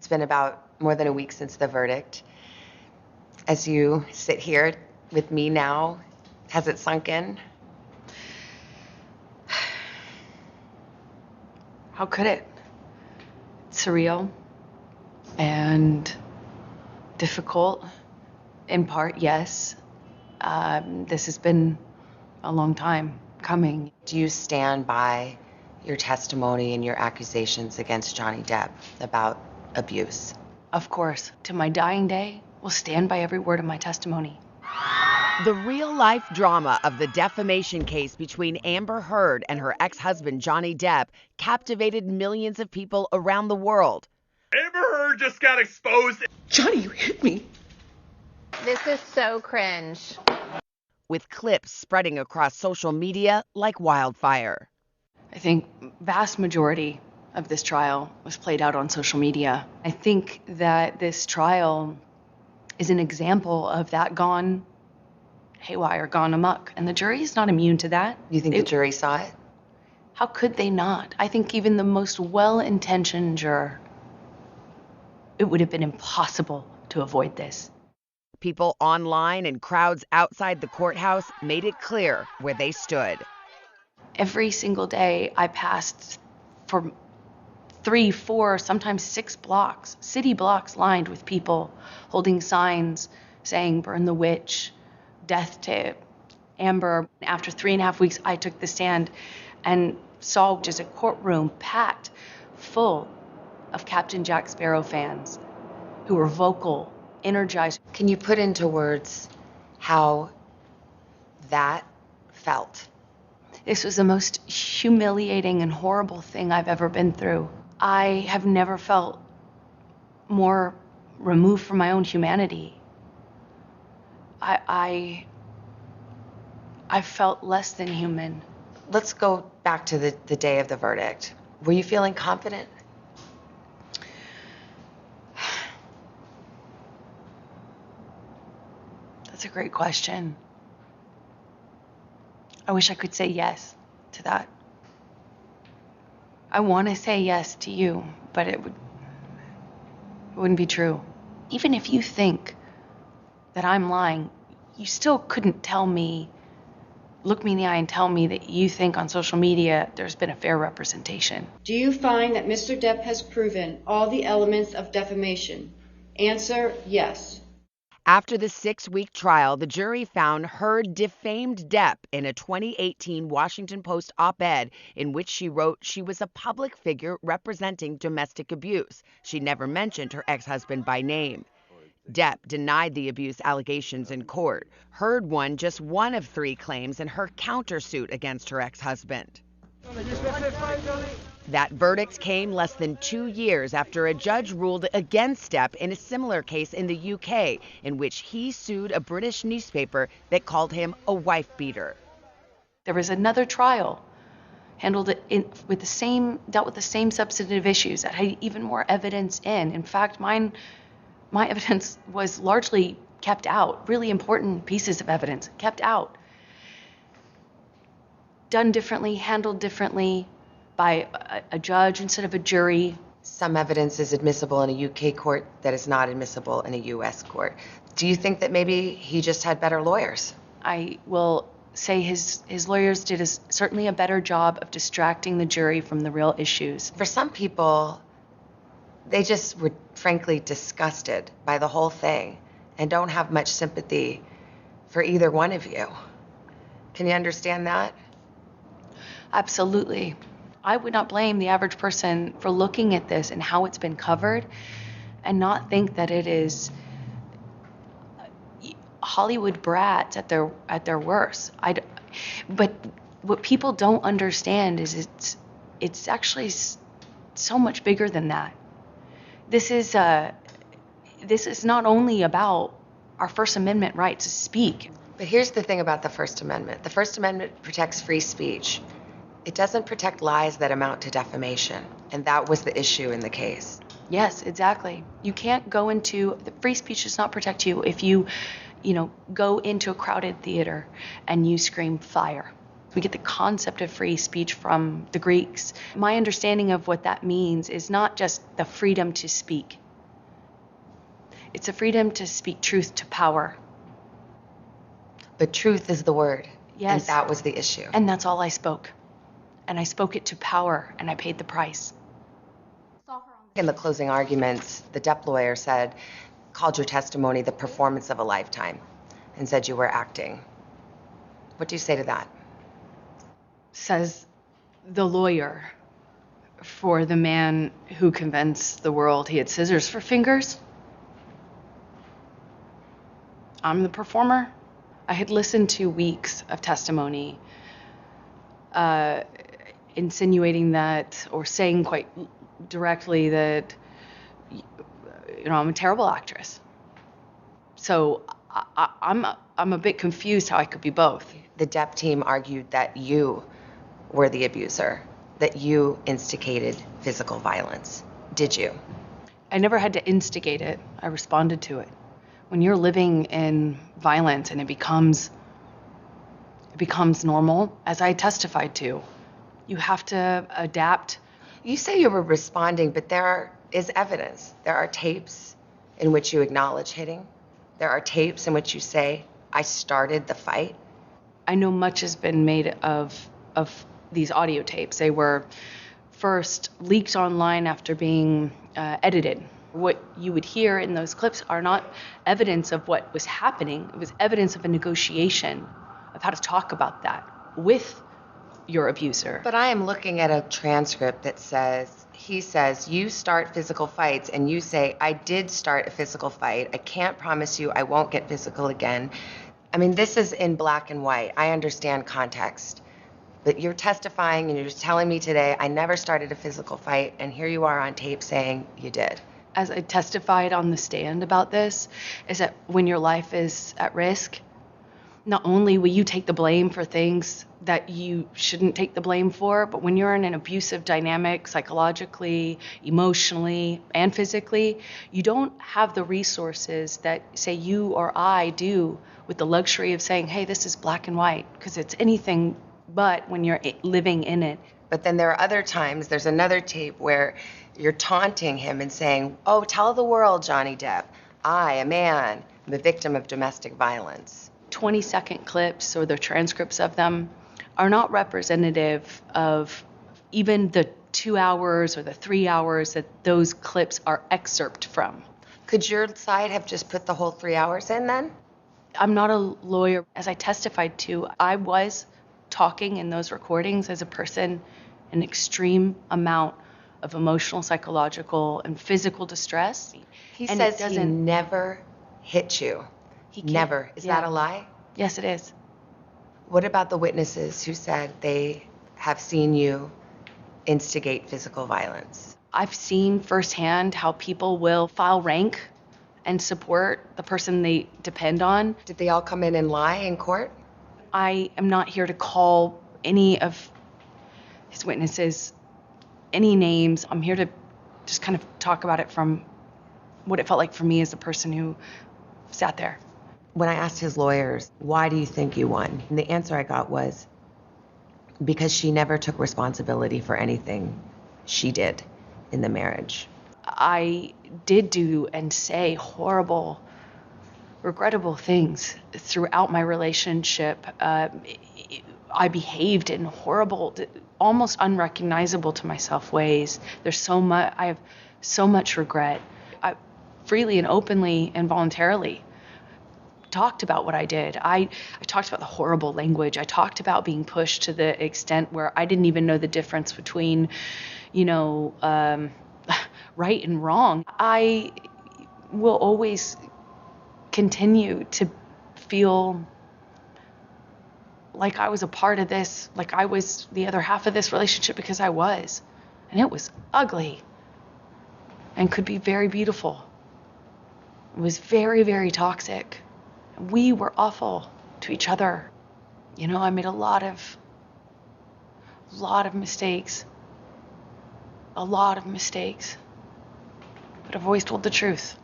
It's been about more than a week since the verdict. As you sit here with me now, has it sunk in? How could it? It's surreal and difficult. In part, yes. This has been a long time coming. Do you stand by your testimony and your accusations against Johnny Depp about abuse? Of course, to my dying day, will stand by every word of my testimony. The real-life drama of the defamation case between Amber Heard and her ex-husband Johnny Depp captivated millions of people around the world. Amber Heard just got exposed. Johnny, you hit me. This is so cringe. With clips spreading across social media like wildfire. I think vast majority of this trial was played out on social media. I think that this trial is an example of that gone haywire, gone amok, and the jury is not immune to that. You think the jury saw it? How could they not? I think even the most well-intentioned juror, it would have been impossible to avoid this. People online and crowds outside the courthouse made it clear where they stood. Every single day I passed for 3, 4, sometimes 6 blocks, city blocks lined with people holding signs saying, "Burn the witch," "Death to Amber." After 3.5 weeks, I took the stand and saw just a courtroom packed full of Captain Jack Sparrow fans who were vocal, energized. Can you put into words how that felt? This was the most humiliating and horrible thing I've ever been through. I have never felt more removed from my own humanity. I felt less than human. Let's go back to the day of the verdict. Were you feeling confident? That's a great question. I wish I could say yes to that. I want to say yes to you, but it wouldn't be true. Even if you think that I'm lying, you still couldn't tell me, look me in the eye and tell me that you think on social media there's been a fair representation. Do you find that Mr. Depp has proven all the elements of defamation? Answer, yes. After the 6-week trial, the jury found Heard defamed Depp in a 2018 Washington Post op-ed in which she wrote she was a public figure representing domestic abuse. She never mentioned her ex-husband by name. Depp denied the abuse allegations in court. Heard won just one of 3 claims in her countersuit against her ex-husband. That verdict came less than 2 years after a judge ruled against Depp in a similar case in the UK, in which he sued a British newspaper that called him a wife-beater. There was another trial, dealt with the same substantive issues that had even more evidence in. In fact, my evidence was largely kept out, really important pieces of evidence kept out. Done differently, handled differently by a judge instead of a jury. Some evidence is admissible in a UK court that is not admissible in a US court. Do you think that maybe he just had better lawyers? I will say his lawyers did certainly a better job of distracting the jury from the real issues. For some people, they just were frankly disgusted by the whole thing and don't have much sympathy for either one of you. Can you understand that? Absolutely. I would not blame the average person for looking at this and how it's been covered and not think that it is Hollywood brats at their worst. But what people don't understand is it's actually so much bigger than that. This is not only about our First Amendment right to speak. But here's the thing about the First Amendment. The First Amendment protects free speech. It doesn't protect lies that amount to defamation. And that was the issue in the case. Yes, exactly. You can't go into, the free speech does not protect you if you go into a crowded theater and you scream fire. We get the concept of free speech from the Greeks. My understanding of what that means is not just the freedom to speak. It's a freedom to speak truth to power. But truth is the word. Yes. And that was the issue. And that's all I spoke. And I spoke it to power, and I paid the price. In the closing arguments, the Depp lawyer called your testimony the performance of a lifetime and said you were acting. What do you say to that? Says the lawyer for the man who convinced the world he had scissors for fingers. I'm the performer. I had listened to weeks of testimony insinuating that, or saying quite directly that, I'm a terrible actress. So I'm a bit confused how I could be both. The Depp team argued that you were the abuser, that you instigated physical violence. Did you? I never had to instigate it. I responded to it. When you're living in violence and it becomes normal, as I testified to, you have to adapt. You say you were responding, but there is evidence. There are tapes in which you acknowledge hitting. There are tapes in which you say, I started the fight. I know much has been made of these audio tapes. They were first leaked online after being edited. What you would hear in those clips are not evidence of what was happening. It was evidence of a negotiation of how to talk about that with your abuser. But I am looking at a transcript that he says, you start physical fights, and you say, I did start a physical fight. I can't promise you I won't get physical again. I mean, this is in black and white. I understand context. But you're testifying and you're telling me today, I never started a physical fight, and here you are on tape saying you did. As I testified on the stand about this, is that when your life is at risk, not only will you take the blame for things that you shouldn't take the blame for, but when you're in an abusive dynamic, psychologically, emotionally, and physically, you don't have the resources that, say, you or I do with the luxury of saying, hey, this is black and white, because it's anything but when you're living in it. But then there are other times, there's another tape where you're taunting him and saying, oh, tell the world, Johnny Depp, I, a man, am a victim of domestic violence. 20-second clips, or the transcripts of them, are not representative of even the 2 hours or the 3 hours that those clips are excerpt from. Could your side have just put the whole 3 hours in then? I'm not a lawyer. As I testified to, I was talking in those recordings as a person in extreme amount of emotional, psychological, and physical distress. He And says he never hit you. He can't. Never. Is that a lie? Yes, it is. What about the witnesses who said they have seen you instigate physical violence? I've seen firsthand how people will file rank and support the person they depend on. Did they all come in and lie in court? I am not here to call any of his witnesses any names. I'm here to just kind of talk about it from what it felt like for me as a person who sat there. When I asked his lawyers, why do you think you won? And the answer I got was, because she never took responsibility for anything she did in the marriage. I did do and say horrible, regrettable things throughout my relationship. I behaved in horrible, almost unrecognizable to myself ways. I have so much regret. I freely and openly and voluntarily talked about what I did. I talked about the horrible language. I talked about being pushed to the extent where I didn't even know the difference between, right and wrong. I will always continue to feel like I was a part of this, like I was the other half of this relationship, because I was. And it was ugly and could be very beautiful. It was very, very toxic. We were awful to each other. I made a lot of mistakes. A lot of mistakes. But I've always told the truth.